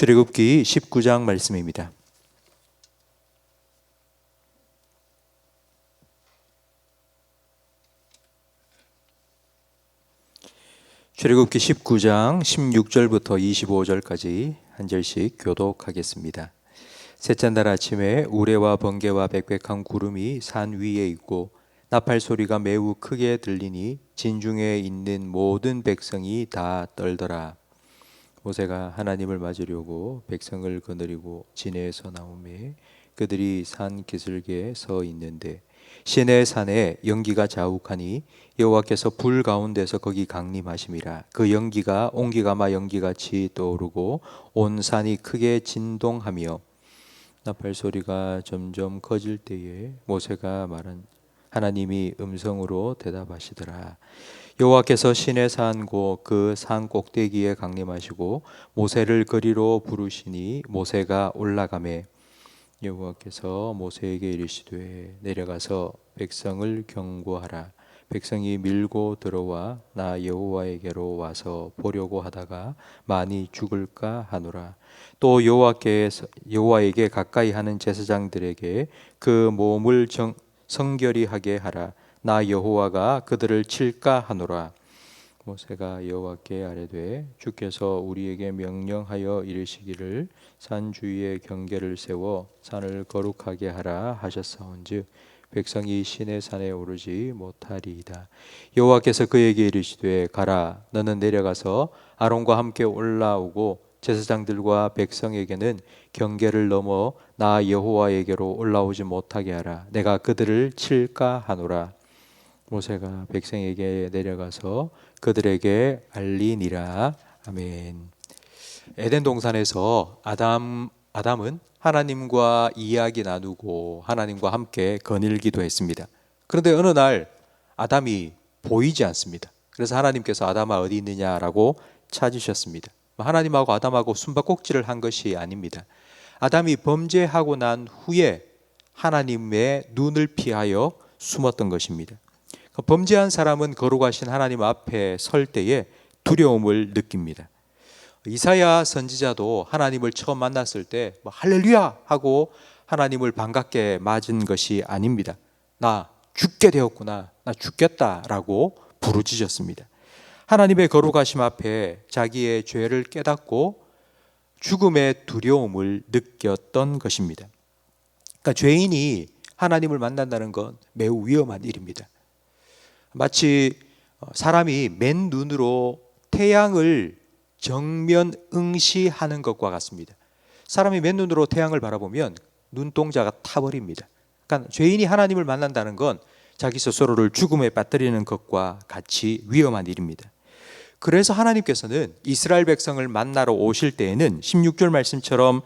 출애굽기 19장 말씀입니다. 출애굽기 19장 16절부터 25절까지 한 절씩 교독하겠습니다. 셋째 날 아침에 우레와 번개와 빽빽한 구름이 산 위에 있고 나팔 소리가 매우 크게 들리니 진중에 있는 모든 백성이 다 떨더라. 모세가 하나님을 맞으려고 백성을 거느리고 진에서 나오매 그들이 산 기슭에 서 있는데 시내 산에 연기가 자욱하니 여호와께서 불 가운데서 거기 강림하심이라. 그 연기가 옹기가마 연기같이 떠오르고 온 산이 크게 진동하며 나팔 소리가 점점 커질 때에 모세가 말한 하나님이 음성으로 대답하시더라. 여호와께서 시내 산고 그 산 꼭대기에 강림하시고 모세를 거리로 부르시니 모세가 올라가매 여호와께서 모세에게 이르시되 내려가서 백성을 경고하라. 백성이 밀고 들어와 나 여호와에게로 와서 보려고 하다가 많이 죽을까 하노라. 또 여호와에게 가까이 하는 제사장들에게 그 몸을 성결히 하게 하라. 나 여호와가 그들을 칠까 하노라. 모세가 여호와께 아뢰되 주께서 우리에게 명령하여 이르시기를 산 주위에 경계를 세워 산을 거룩하게 하라 하셨사온즉 백성이 시내 산에 오르지 못하리이다. 여호와께서 그에게 이르시되 가라. 너는 내려가서 아론과 함께 올라오고 제사장들과 백성에게는 경계를 넘어 나 여호와에게로 올라오지 못하게 하라. 내가 그들을 칠까 하노라. 모세가 백성에게 내려가서 그들에게 알리니라. 아멘. 에덴 동산에서 아담은 하나님과 이야기 나누고 하나님과 함께 거닐기도 했습니다. 그런데 어느 날 아담이 보이지 않습니다. 그래서 하나님께서 아담아 어디 있느냐라고 찾으셨습니다. 하나님하고 아담하고 숨바꼭질을 한 것이 아닙니다. 아담이 범죄하고 난 후에 하나님의 눈을 피하여 숨었던 것입니다. 범죄한 사람은 거룩하신 하나님 앞에 설 때에 두려움을 느낍니다. 이사야 선지자도 하나님을 처음 만났을 때 할렐루야 하고 하나님을 반갑게 맞은 것이 아닙니다. 나 죽게 되었구나, 나 죽겠다라고 부르짖었습니다. 하나님의 거룩하심 앞에 자기의 죄를 깨닫고 죽음의 두려움을 느꼈던 것입니다. 그러니까 죄인이 하나님을 만난다는 건 매우 위험한 일입니다. 마치 사람이 맨 눈으로 태양을 정면 응시하는 것과 같습니다. 사람이 맨 눈으로 태양을 바라보면 눈동자가 타버립니다. 그러니까 죄인이 하나님을 만난다는 건 자기 스스로를 죽음에 빠뜨리는 것과 같이 위험한 일입니다. 그래서 하나님께서는 이스라엘 백성을 만나러 오실 때에는 16절 말씀처럼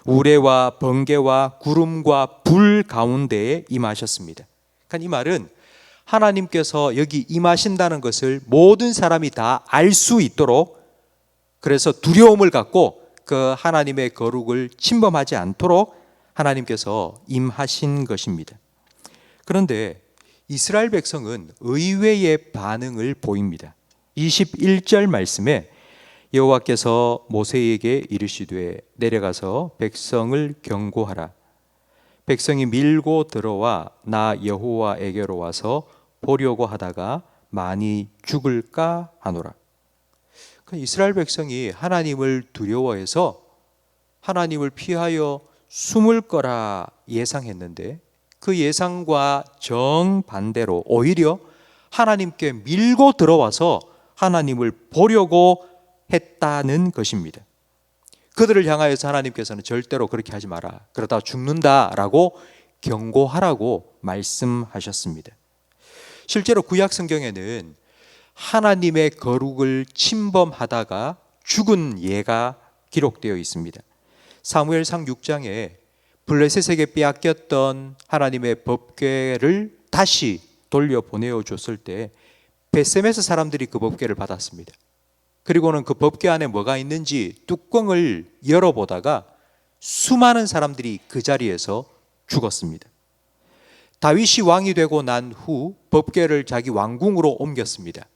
우레와 번개와 구름과 불 가운데에 임하셨습니다. 그러니까 이 말은 하나님께서 여기 임하신다는 것을 모든 사람이 다 알 수 있도록, 그래서 두려움을 갖고 그 하나님의 거룩을 침범하지 않도록 하나님께서 임하신 것입니다. 그런데 이스라엘 백성은 의외의 반응을 보입니다. 21절 말씀에 여호와께서 모세에게 이르시되 내려가서 백성을 경고하라. 백성이 밀고 들어와 나 여호와에게로 와서 보려고 하다가 많이 죽을까 하노라. 이스라엘 백성이 하나님을 두려워해서 하나님을 피하여 숨을 거라 예상했는데 그 예상과 정반대로 오히려 하나님께 밀고 들어와서 하나님을 보려고 했다는 것입니다. 그들을 향하여서 하나님께서는 절대로 그렇게 하지 마라, 그러다 죽는다라고 경고하라고 말씀하셨습니다. 실제로 구약 성경에는 하나님의 거룩을 침범하다가 죽은 예가 기록되어 있습니다. 사무엘상 6장에 블레셋에게 빼앗겼던 하나님의 법궤를 다시 돌려보내어 줬을 때 벳셈에서 사람들이 그 법궤를 받았습니다. 그리고는 그 법궤 안에 뭐가 있는지 뚜껑을 열어보다가 수많은 사람들이 그 자리에서 죽었습니다. 다윗이 왕이 되고 난 후 법궤를 자기 왕궁으로 옮겼습니다.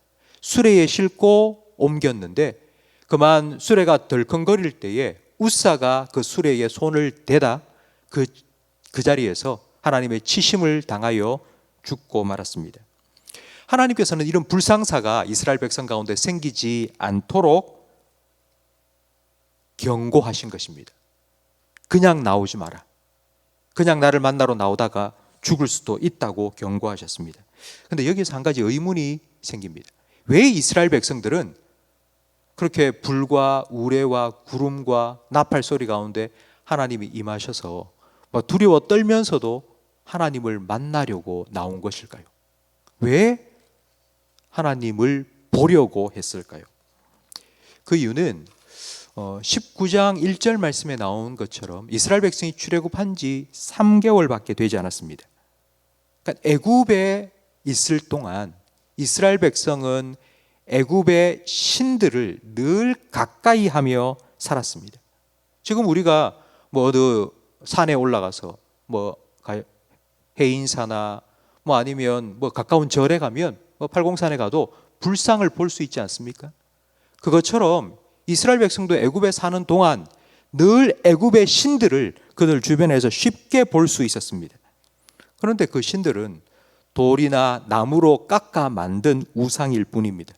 수레에 싣고 옮겼는데 그만 수레가 덜컹거릴 때에 우사가 그 수레에 손을 대다 그 자리에서 하나님의 치심을 당하여 죽고 말았습니다. 하나님께서는 이런 불상사가 이스라엘 백성 가운데 생기지 않도록 경고하신 것입니다. 그냥 나오지 마라. 그냥 나를 만나러 나오다가 죽을 수도 있다고 경고하셨습니다. 그런데 여기서 한 가지 의문이 생깁니다. 왜 이스라엘 백성들은 그렇게 불과 우레와 구름과 나팔 소리 가운데 하나님이 임하셔서 두려워 떨면서도 하나님을 만나려고 나온 것일까요? 왜 하나님을 보려고 했을까요? 그 이유는 19장 1절 말씀에 나온 것처럼 이스라엘 백성이 출애굽한 지 3개월밖에 되지 않았습니다. 그러니까 애굽에 있을 동안 이스라엘 백성은 애굽의 신들을 늘 가까이 하며 살았습니다. 지금 우리가 어느 산에 올라가서 해인사나 아니면 가까운 절에 가면 팔공산에 가도 불상을 볼 수 있지 않습니까? 그것처럼 이스라엘 백성도 애굽에 사는 동안 늘 애굽의 신들을 그들 주변에서 쉽게 볼 수 있었습니다. 그런데 그 신들은 돌이나 나무로 깎아 만든 우상일 뿐입니다.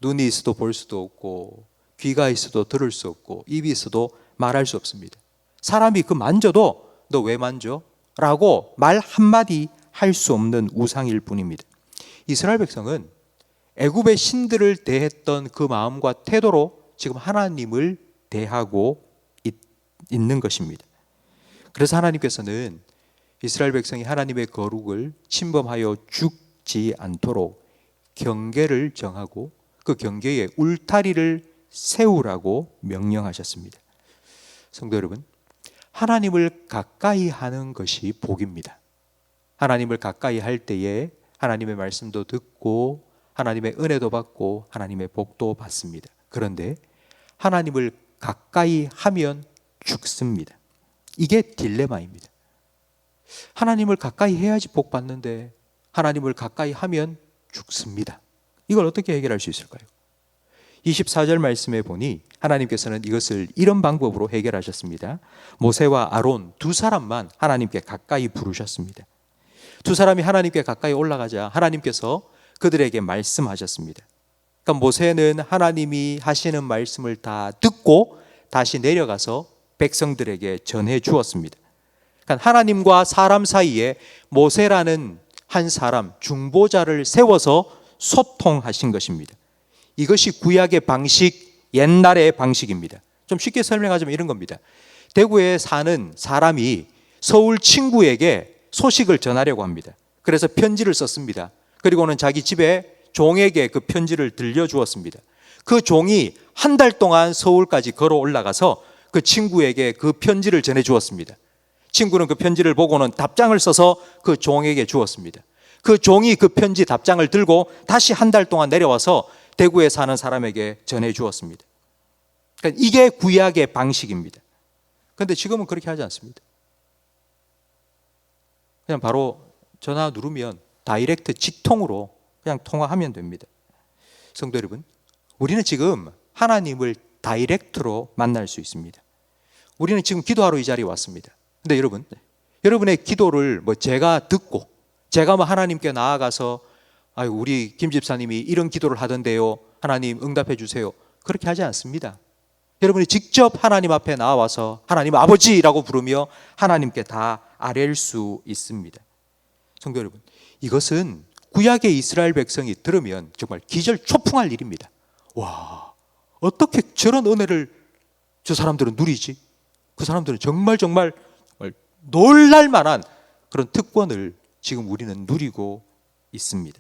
눈이 있어도 볼 수도 없고, 귀가 있어도 들을 수 없고, 입이 있어도 말할 수 없습니다. 사람이 그 만져도 너 왜 만져? 라고 말 한마디 할 수 없는 우상일 뿐입니다. 이스라엘 백성은 애굽의 신들을 대했던 그 마음과 태도로 지금 하나님을 대하고 있는 것입니다. 그래서 하나님께서는 이스라엘 백성이 하나님의 거룩을 침범하여 죽지 않도록 경계를 정하고 그 경계에 울타리를 세우라고 명령하셨습니다. 성도 여러분, 하나님을 가까이 하는 것이 복입니다. 하나님을 가까이 할 때에 하나님의 말씀도 듣고 하나님의 은혜도 받고 하나님의 복도 받습니다. 그런데 하나님을 가까이 하면 죽습니다. 이게 딜레마입니다. 하나님을 가까이 해야지 복 받는데 하나님을 가까이 하면 죽습니다. 이걸 어떻게 해결할 수 있을까요? 24절 말씀에 보니 하나님께서는 이것을 이런 방법으로 해결하셨습니다. 모세와 아론 두 사람만 하나님께 가까이 부르셨습니다. 두 사람이 하나님께 가까이 올라가자 하나님께서 그들에게 말씀하셨습니다. 그러니까 모세는 하나님이 하시는 말씀을 다 듣고 다시 내려가서 백성들에게 전해 주었습니다. 그러니까 하나님과 사람 사이에 모세라는 한 사람 중보자를 세워서 소통하신 것입니다. 이것이 구약의 방식, 옛날의 방식입니다. 좀 쉽게 설명하자면 이런 겁니다. 대구에 사는 사람이 서울 친구에게 소식을 전하려고 합니다. 그래서 편지를 썼습니다. 그리고는 자기 집에 종에게 그 편지를 들려주었습니다. 그 종이 한 달 동안 서울까지 걸어 올라가서 그 친구에게 그 편지를 전해 주었습니다. 친구는 그 편지를 보고는 답장을 써서 그 종에게 주었습니다. 그 종이 그 편지 답장을 들고 다시 한 달 동안 내려와서 대구에 사는 사람에게 전해 주었습니다. 그러니까 이게 구약의 방식입니다. 그런데 지금은 그렇게 하지 않습니다. 그냥 바로 전화 누르면 다이렉트 직통으로 그냥 통화하면 됩니다. 성도 여러분, 우리는 지금 하나님을 다이렉트로 만날 수 있습니다. 우리는 지금 기도하러 이 자리에 왔습니다. 근데 여러분, 여러분의 기도를 제가 듣고 제가 하나님께 나아가서 우리 김 집사님이 이런 기도를 하던데요, 하나님 응답해 주세요, 그렇게 하지 않습니다. 여러분이 직접 하나님 앞에 나와서 하나님 아버지라고 부르며 하나님께 다 아뢰일 수 있습니다. 성도 여러분, 이것은 구약의 이스라엘 백성이 들으면 정말 기절초풍할 일입니다. 와, 어떻게 저런 은혜를 저 사람들은 누리지? 그 사람들은 정말 놀랄 만한 그런 특권을 지금 우리는 누리고 있습니다.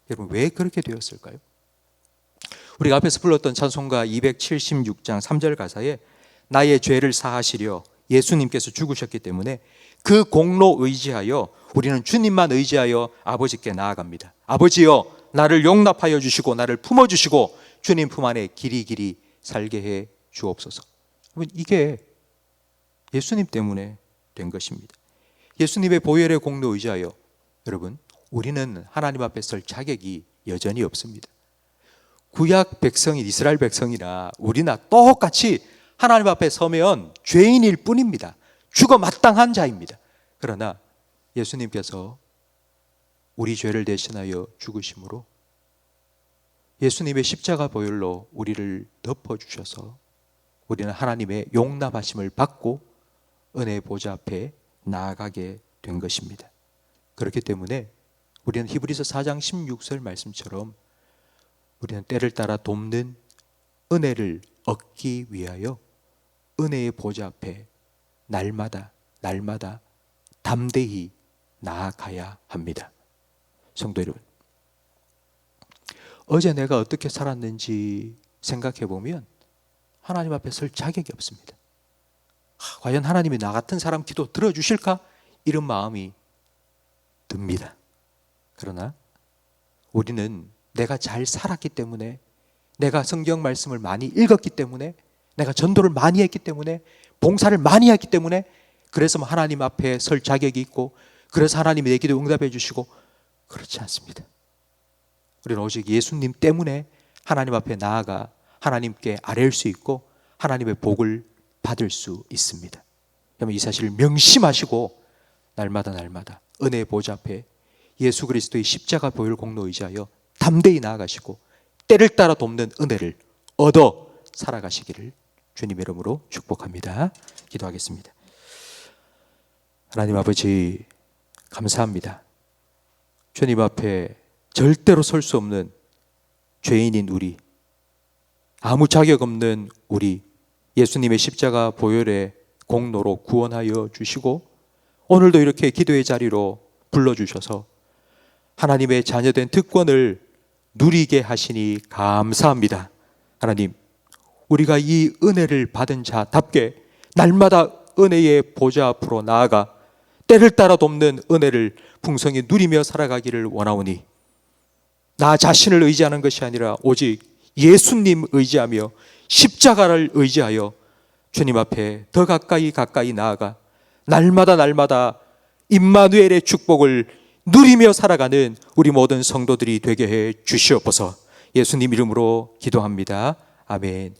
여러분, 왜 그렇게 되었을까요? 우리가 앞에서 불렀던 찬송가 276장 3절 가사에 나의 죄를 사하시려 예수님께서 죽으셨기 때문에 그 공로 의지하여 우리는 주님만 의지하여 아버지께 나아갑니다. 아버지여, 나를 용납하여 주시고 나를 품어주시고 주님 품 안에 길이 살게 해 주옵소서. 이게 예수님 때문에 된 것입니다. 예수님의 보혈의 공로 의지하여 여러분, 우리는 하나님 앞에 설 자격이 여전히 없습니다. 구약 백성인 이스라엘 백성이나 우리나 똑같이 하나님 앞에 서면 죄인일 뿐입니다. 죽어 마땅한 자입니다. 그러나 예수님께서 우리 죄를 대신하여 죽으심으로 예수님의 십자가 보혈로 우리를 덮어주셔서 우리는 하나님의 용납하심을 받고 은혜의 보좌 앞에 나아가게 된 것입니다. 그렇기 때문에 우리는 히브리서 4장 16절 말씀처럼 우리는 때를 따라 돕는 은혜를 얻기 위하여 은혜의 보좌 앞에 날마다 담대히 나아가야 합니다. 성도 여러분, 어제 내가 어떻게 살았는지 생각해 보면 하나님 앞에 설 자격이 없습니다. 과연 하나님이 나 같은 사람 기도 들어주실까? 이런 마음이 듭니다. 그러나 우리는 내가 잘 살았기 때문에, 내가 성경 말씀을 많이 읽었기 때문에, 내가 전도를 많이 했기 때문에, 봉사를 많이 했기 때문에, 그래서 하나님 앞에 설 자격이 있고, 그래서 하나님이 내 기도 응답해 주시고, 그렇지 않습니다. 우리는 오직 예수님 때문에 하나님 앞에 나아가 하나님께 아뢰일 수 있고 하나님의 복을 받을 수 있습니다. 그러면 이 사실을 명심하시고 날마다 은혜의 보좌 앞에 예수 그리스도의 십자가 보혈 공로 의지하여 담대히 나아가시고 때를 따라 돕는 은혜를 얻어 살아가시기를 주님의 이름으로 축복합니다. 기도하겠습니다. 하나님 아버지, 감사합니다. 주님 앞에 절대로 설 수 없는 죄인인 우리, 아무 자격 없는 우리, 예수님의 십자가 보혈의 공로로 구원하여 주시고 오늘도 이렇게 기도의 자리로 불러주셔서 하나님의 자녀된 특권을 누리게 하시니 감사합니다. 하나님, 우리가 이 은혜를 받은 자답게 날마다 은혜의 보좌 앞으로 나아가 때를 따라 돕는 은혜를 풍성히 누리며 살아가기를 원하오니 나 자신을 의지하는 것이 아니라 오직 예수님 의지하며 십자가를 의지하여 주님 앞에 더 가까이 나아가 날마다 임마누엘의 축복을 누리며 살아가는 우리 모든 성도들이 되게 해 주시옵소서. 예수님 이름으로 기도합니다. 아멘.